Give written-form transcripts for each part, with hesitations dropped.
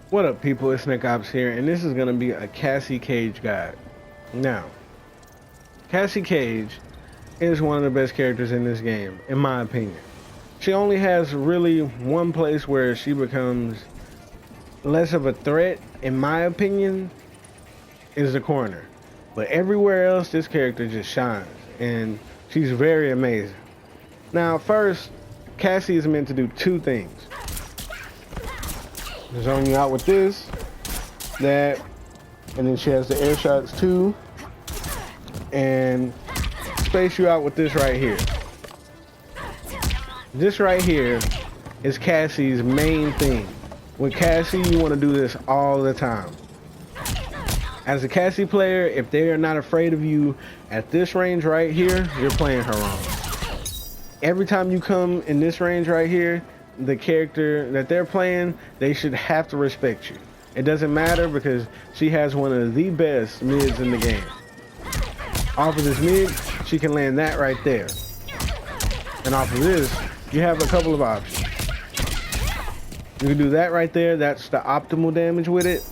What up, people? It's Nickopz here, and this is going to be a Cassie Cage guide. Now, Cassie Cage is one of the best characters in this game, in my opinion. She only has really one place where she becomes less of a threat, in my opinion, is the corner. But everywhere else, this character just shines, and she's very amazing. Now, first, Cassie is meant to do two things. Zone you out with this, that, and then she has the air shots too, and space you out with this right here. This right here is Cassie's main thing. With Cassie, you want to do this all the time. As a Cassie player, if they are not afraid of you at this range right here, you're playing her wrong. Every time you come in this range right here, the character that they're playing, they should have to respect you. It doesn't matter because she has one of the best mids in the game. Off of this mid, she can land that right there. And off of this, you have a couple of options. You can do that right there, that's the optimal damage with it.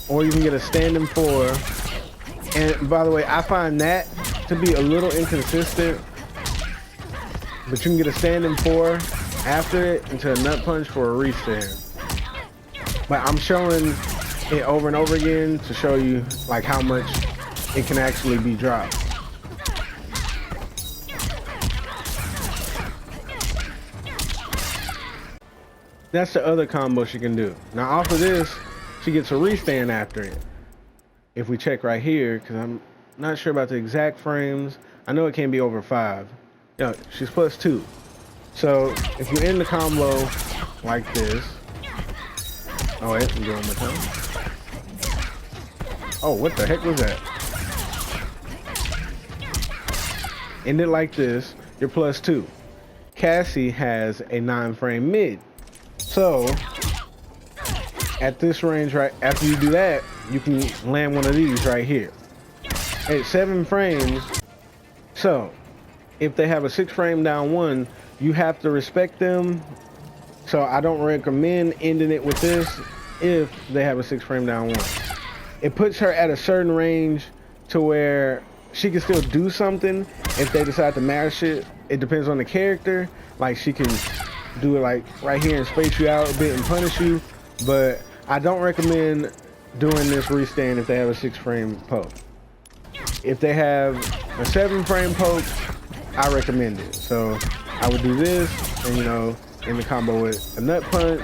Or you can get a standing 4. And by the way, I find that to be a little inconsistent. But you can get a standing 4 after it into a nut punch for a restand. But I'm showing it over and over again to show you like how much it can actually be dropped. That's the other combo she can do. Now off of this, she gets a restand after it. If we check right here, because I'm not sure about the exact frames. I know it can't be over 5. Yeah, she's +2. So if you end the combo like this. Oh wait, I'm doing one more time. Oh, what the heck was that? End it like this, you're +2. Cassie has a 9-frame mid. So at this range right after you do that, you can land one of these right here. At 7 frames, so if they have a 6-frame down one, you have to respect them. So I don't recommend ending it with this if they have a 6-frame down one. It puts her at a certain range to where she can still do something if they decide to mash it. It depends on the character. Like she can do it like right here and space you out a bit and punish you. But I don't recommend doing this restand if they have a 6-frame poke. If they have a 7-frame poke, I recommend it. So I would do this, and you know, in the combo with a nut punch.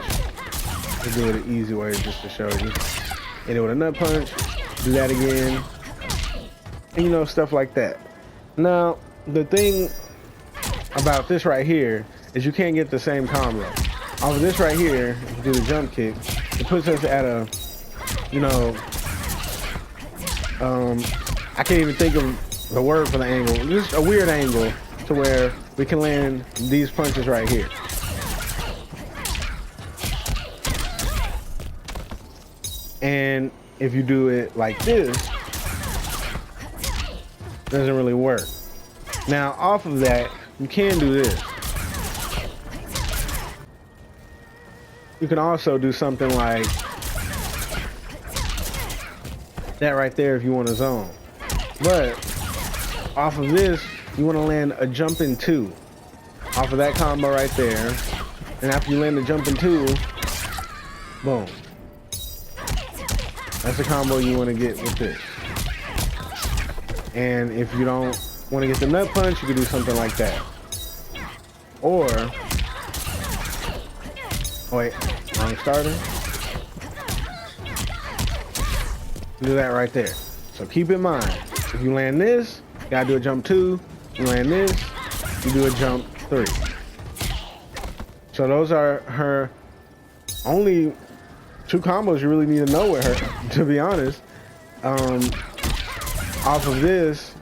We'll do it the easy way just to show you. Hit it with a nut punch, do that again, and you know, stuff like that. Now, the thing about this right here is you can't get the same combo. Off of this right here, if you do the jump kick, it puts us at a, you know, I can't even think of the word for the angle. Just a weird angle to where we can land these punches right here. And if you do it like this, it doesn't really work. Now, off of that, you can do this. You can also do something like that right there if you want to zone. But off of this, you want to land a jumping 2 off of that combo right there. And after you land the jumping 2, boom. That's the combo you want to get with this. And if you don't want to get the nut punch, you can do something like that. Or, oh wait, wrong starter. Do that right there. So keep in mind, if you land this, you gotta do a jump 2. You land this, you do a jump 3. So those are her only 2 combos you really need to know with her, to be honest. Off of this,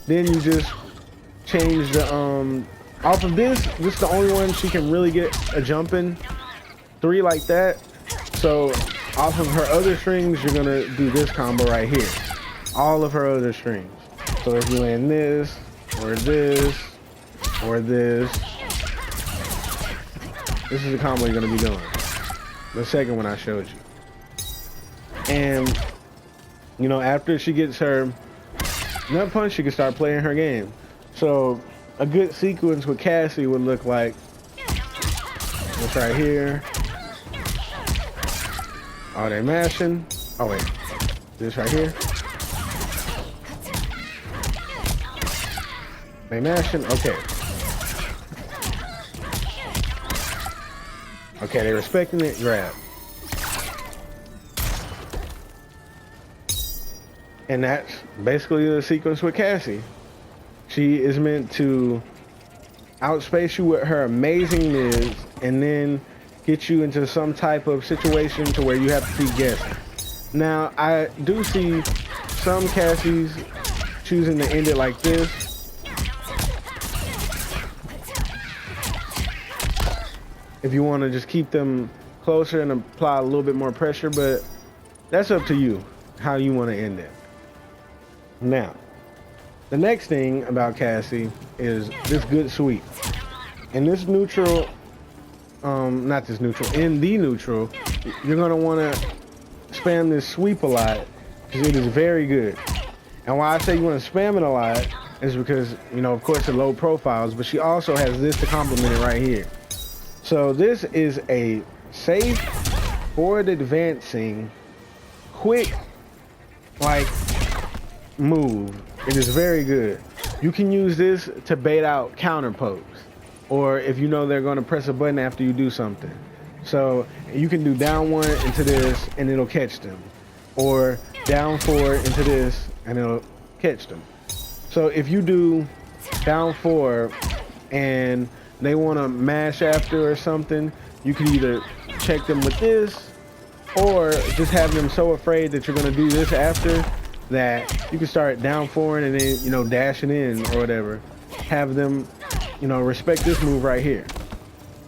then you just change the, off of this is the only one she can really get a jump in 3 like that. So off of her other strings, you're gonna do this combo right here. All of her other strings. So if you land this, or this, or this, this is the combo you're gonna be doing. The second one I showed you. And, you know, after she gets her nut punch, she can start playing her game. So, a good sequence with Cassie would look like this right here. Oh, they mashing. Oh, wait. This right here. They mashing. Okay. Okay, they respecting it. Grab. And that's basically the sequence with Cassie. She is meant to outspace you with her amazing mids and then get you into some type of situation to where you have to keep guessing. Now, I do see some Cassies choosing to end it like this. If you want to just keep them closer and apply a little bit more pressure, but that's up to you, how you want to end it. Now, the next thing about Cassie is this good sweep. In this neutral, not this neutral, in the neutral, you're gonna wanna spam this sweep a lot because it is very good. And why I say you wanna spam it a lot is because, you know, of course the low profiles, but she also has this to complement it right here. So this is a safe, forward advancing, quick, like, move. It is very good. You can use this to bait out counter pokes, or if you know they're going to press a button after you do something. So you can do down 1 into this and it'll catch them, or down 4 into this and it'll catch them. So if you do down 4 and they want to mash after or something, you can either check them with this or just have them so afraid that you're going to do this after that you can start down 4 and then, you know, dashing in or whatever. Have them, you know, respect this move right here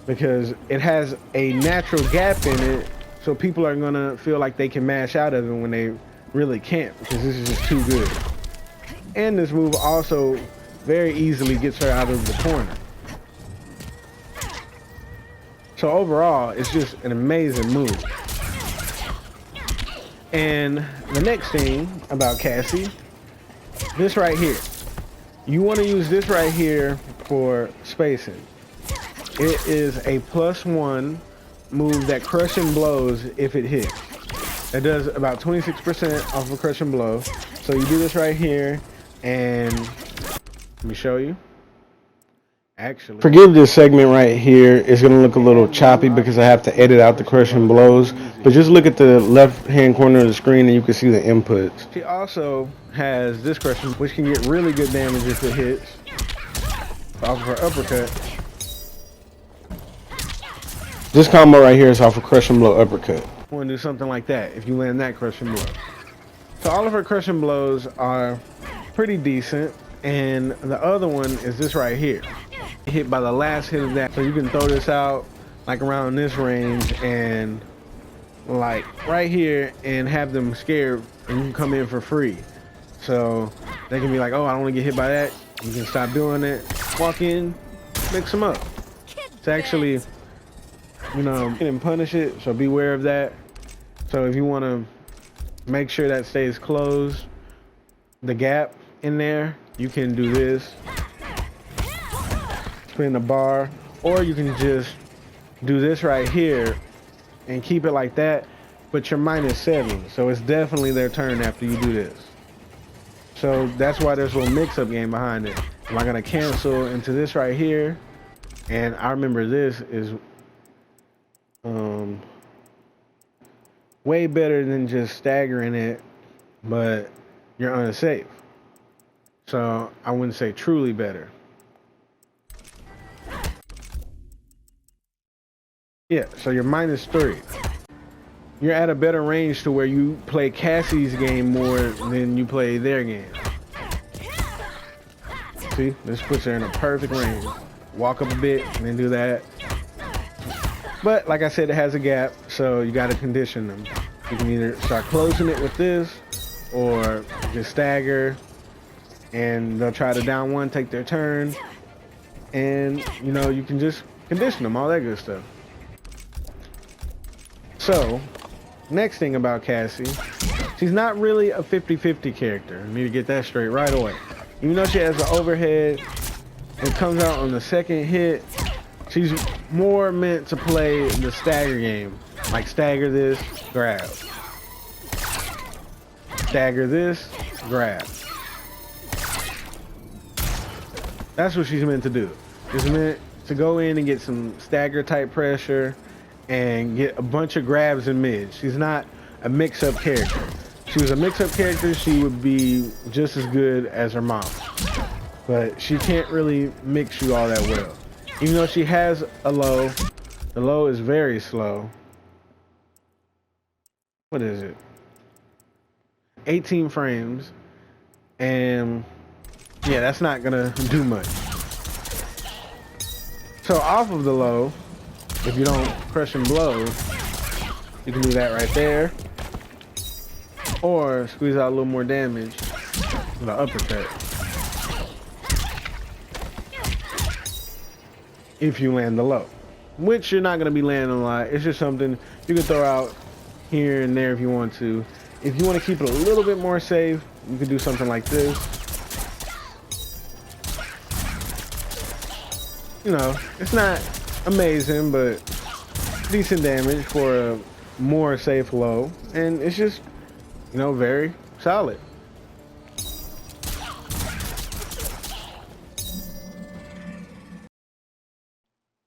because it has a natural gap in it, so people are gonna feel like they can mash out of it when they really can't because this is just too good. And this move also very easily gets her out of the corner. So overall, it's just an amazing move. And the next thing about Cassie, this right here. You want to use this right here for spacing. It is a +1 move that crushing blows if it hits. It does about 26% off of crushing blow. So you do this right here, and let me show you. Actually, forgive this segment right here. It's gonna look a little choppy because I have to edit out the crushing blows. But just look at the left-hand corner of the screen and you can see the inputs. She also has this crushing, which can get really good damage if it hits off of her uppercut. This combo right here is off of crushing blow uppercut. I want to do something like that if you land that crushing blow. So all of her crushing blows are pretty decent, and the other one is this right here. Hit by the last hit of that, so you can throw this out like around this range and like right here and have them scared and you can come in for free. So they can be like, oh, I don't want to get hit by that. You can stop doing it, walk in, mix them up. It's actually, you know, you can punish it, so beware of that. So if you want to make sure that stays closed, the gap in there, you can do this, spin the bar, or you can just do this right here and keep it like that, but you're -7, so it's definitely their turn after you do this. So that's why there's a little mix-up game behind it. Am I gonna cancel into this right here? And I remember this is way better than just staggering it, but you're unsafe. So I wouldn't say truly better. Yeah, so you're -3. You're at a better range to where you play Cassie's game more than you play their game. See, this puts her in a perfect range. Walk up a bit and then do that. But like I said, it has a gap, so you got to condition them. You can either start closing it with this or just stagger, and they'll try to down 1, take their turn, and you know, you can just condition them, all that good stuff. So, next thing about Cassie, she's not really a 50-50 character. I need to get that straight right away. Even though she has an overhead and comes out on the second hit, she's more meant to play the stagger game. Like stagger this, grab. Stagger this, grab. That's what she's meant to do. She's meant to go in and get some stagger type pressure and get a bunch of grabs in mid. She's not a mix-up character. If she was a mix-up character, she would be just as good as her mom. But she can't really mix you all that well. Even though she has a low, the low is very slow. What is it? 18 frames. And yeah, that's not gonna do much. So off of the low, if you don't crush and blow, you can do that right there. Or squeeze out a little more damage with an uppercut. If you land the low. Which you're not going to be landing a lot. It's just something you can throw out here and there if you want to. If you want to keep it a little bit more safe, you can do something like this. You know, it's not amazing, but decent damage for a more safe low. And it's just, you know, very solid.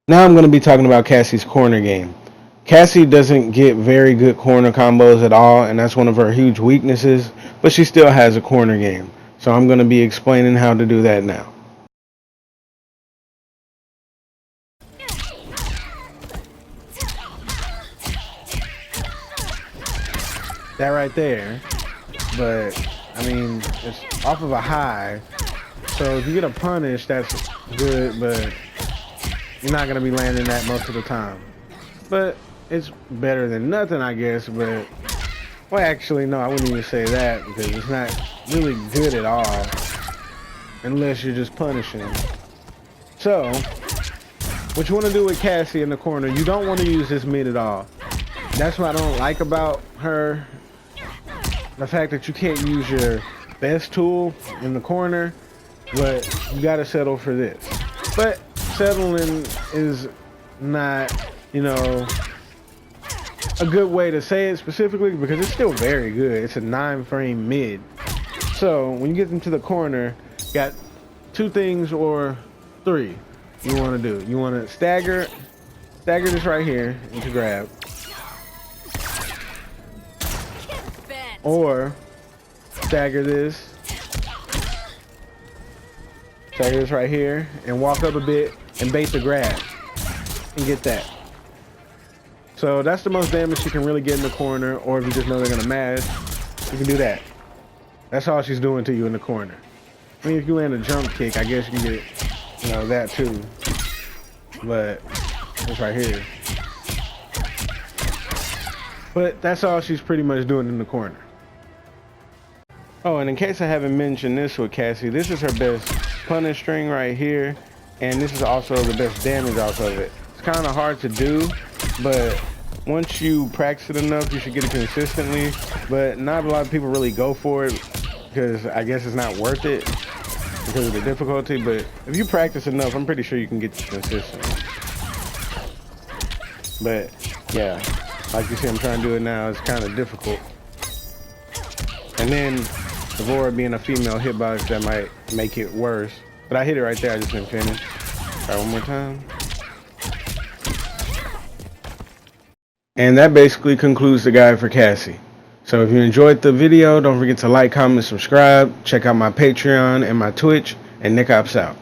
Now I'm going to be talking about Cassie's corner game. Cassie doesn't get very good corner combos at all, and that's one of her huge weaknesses, but she still has a corner game. So I'm going to be explaining how to do that now. That right there, but I mean, it's off of a high, so if you get a punish, that's good, but you're not gonna be landing that most of the time. But it's better than nothing, I guess. But well, actually, no, I wouldn't even say that because it's not really good at all, unless you're just punishing. So, what you want to do with Cassie in the corner, you don't want to use this mid at all. That's what I don't like about her. The fact that you can't use your best tool in the corner, but you gotta settle for this. But settling is not, you know, a good way to say it specifically because it's still very good. It's a 9-frame mid. So when you get into the corner, got 2 things or 3 you want to do. You want to stagger this right here into grab. Or stagger this right here and walk up a bit and bait the grab and get that. So that's the most damage you can really get in the corner, or if you just know they're gonna mash, you can do that. That's all she's doing to you in the corner. I mean, if you land a jump kick, I guess you can get, you know, that too. But it's right here. But that's all she's pretty much doing in the corner. Oh, and in case I haven't mentioned this with Cassie, this is her best punish string right here, and this is also the best damage off of it. It's kind of hard to do, but once you practice it enough, you should get it consistently. But not a lot of people really go for it because I guess it's not worth it because of the difficulty. But if you practice enough, I'm pretty sure you can get this consistent. But yeah, like you see, I'm trying to do it now. It's kind of difficult. And then Devora being a female hitbox, that might make it worse. But I hit it right there, I just didn't finish. Try one more time. And that basically concludes the guide for Cassie. So if you enjoyed the video, don't forget to like, comment, subscribe. Check out my Patreon and my Twitch, and Nickopz out.